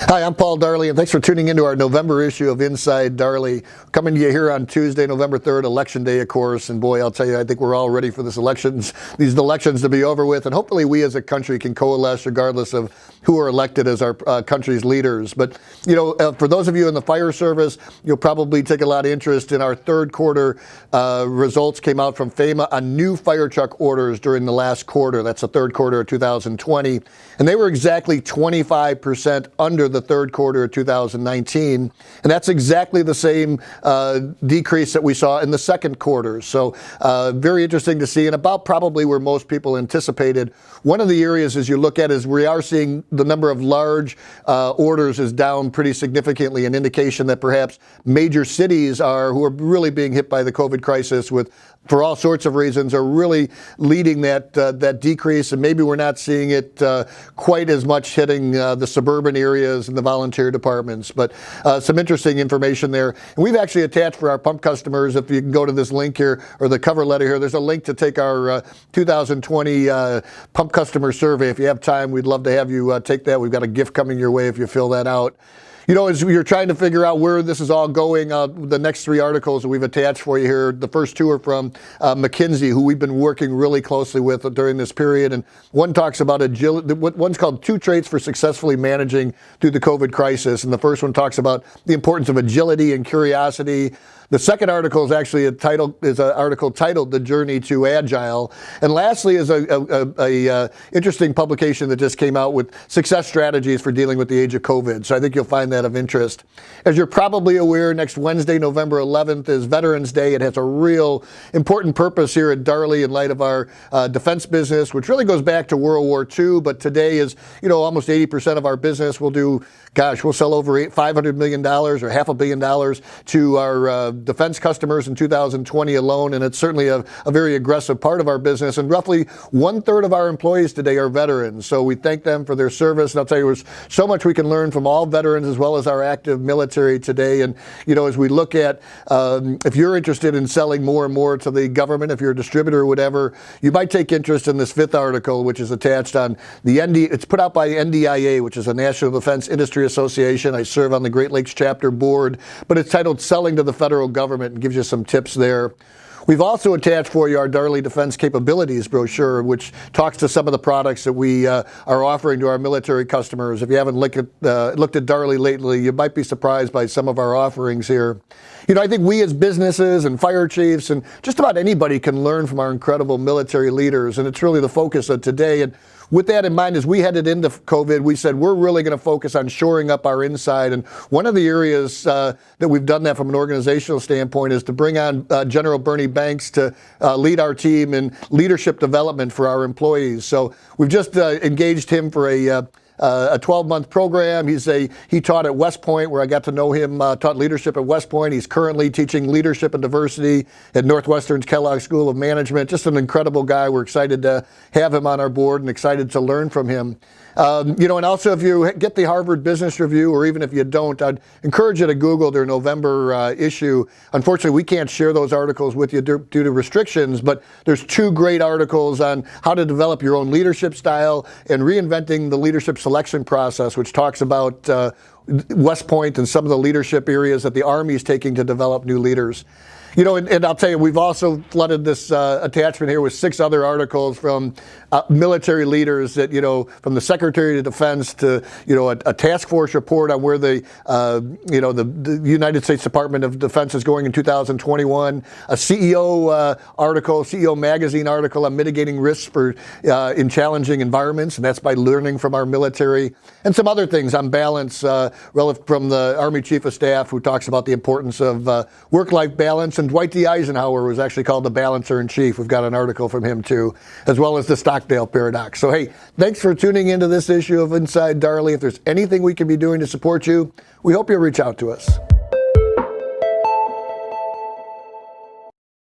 Hi, I'm Paul Darley, and thanks for tuning into our November issue of Inside Darley. Coming to you here on Tuesday, November 3rd, Election Day, of course. And boy, I'll tell you, I think we're all ready for these elections to be over with. And hopefully we as a country can coalesce regardless of who are elected as our country's leaders. But, for those of you in the fire service, you'll probably take a lot of interest in our third quarter results came out from FAMA on new fire truck orders during the last quarter. That's the third quarter of 2020. And they were exactly 25% under the third quarter of 2019. And that's exactly the same decrease that we saw in the second quarter. So very interesting to see, and about probably where most people anticipated. One of the areas as you look at is we are seeing the number of large orders is down pretty significantly, an indication that perhaps major cities who are really being hit by the COVID crisis for all sorts of reasons, are really leading that decrease, and maybe we're not seeing it quite as much hitting the suburban areas and the volunteer departments. But some interesting information there. And we've actually attached for our pump customers, if you can go to this link here, or the cover letter here, there's a link to take our 2020 pump customer survey. If you have time, we'd love to have you take that. We've got a gift coming your way if you fill that out. As you're trying to figure out where this is all going, the next three articles that we've attached for you here, the first two are from McKinsey, who we've been working really closely with during this period. And one talks about agility. One's called 2 Traits for Successfully Managing Through the COVID Crisis. And the first one talks about the importance of agility and curiosity. The second article is actually an article titled "The Journey to Agile," and lastly is a interesting publication that just came out with success strategies for dealing with the age of COVID. So I think you'll find that of interest. As you're probably aware, next Wednesday, November 11th, is Veterans Day. It has a real important purpose here at Darley in light of our defense business, which really goes back to World War II. But today is almost 80% of our business. We'll sell over $500 million or $500 million to our defense customers in 2020 alone, and it's certainly a very aggressive part of our business. And roughly 1/3 of our employees today are veterans, so we thank them for their service. And I'll tell you, there's so much we can learn from all veterans as well as our active military today. And as we look at, if you're interested in selling more and more to the government, if you're a distributor or whatever, you might take interest in this fifth article, which is attached on it's put out by NDIA, which is a National Defense Industry Association. I serve on the Great Lakes chapter board, but it's titled "Selling to the Federal Government," and gives you some tips there. We've also attached for you our Darley Defense Capabilities brochure, which talks to some of the products that we are offering to our military customers. If you haven't looked at Darley lately, you might be surprised by some of our offerings here. I think we as businesses and fire chiefs and just about anybody can learn from our incredible military leaders, and it's really the focus of today. And with that in mind, as we headed into COVID, we said we're really going to focus on shoring up our inside. And one of the areas that we've done that from an organizational standpoint is to bring on General Bernie Banks to lead our team in leadership development for our employees. So we've just engaged him for a 12-month program. He taught at West Point, where I got to know him, taught leadership at West Point. He's currently teaching leadership and diversity at Northwestern's Kellogg School of Management. Just an incredible guy. We're excited to have him on our board and excited to learn from him. And also if you get the Harvard Business Review, or even if you don't, I'd encourage you to Google their November issue. Unfortunately, we can't share those articles with you due to restrictions, but there's 2 great articles on how to develop your own leadership style and reinventing the leadership selection process, which talks about West Point and some of the leadership areas that the Army is taking to develop new leaders. And I'll tell you, we've also flooded this attachment here with 6 other articles from military leaders that, from the Secretary of Defense to, a task force report on where the United States Department of Defense is going in 2021, a CEO article, CEO Magazine article on mitigating risks in challenging environments, and that's by learning from our military, and some other things on balance relative from the Army Chief of Staff, who talks about the importance of work-life balance. And Dwight D. Eisenhower was actually called the Balancer-in-Chief. We've got an article from him too, as well as the Stockdale Paradox. So hey, thanks for tuning into this issue of Inside Darley. If there's anything we can be doing to support you, we hope you'll reach out to us.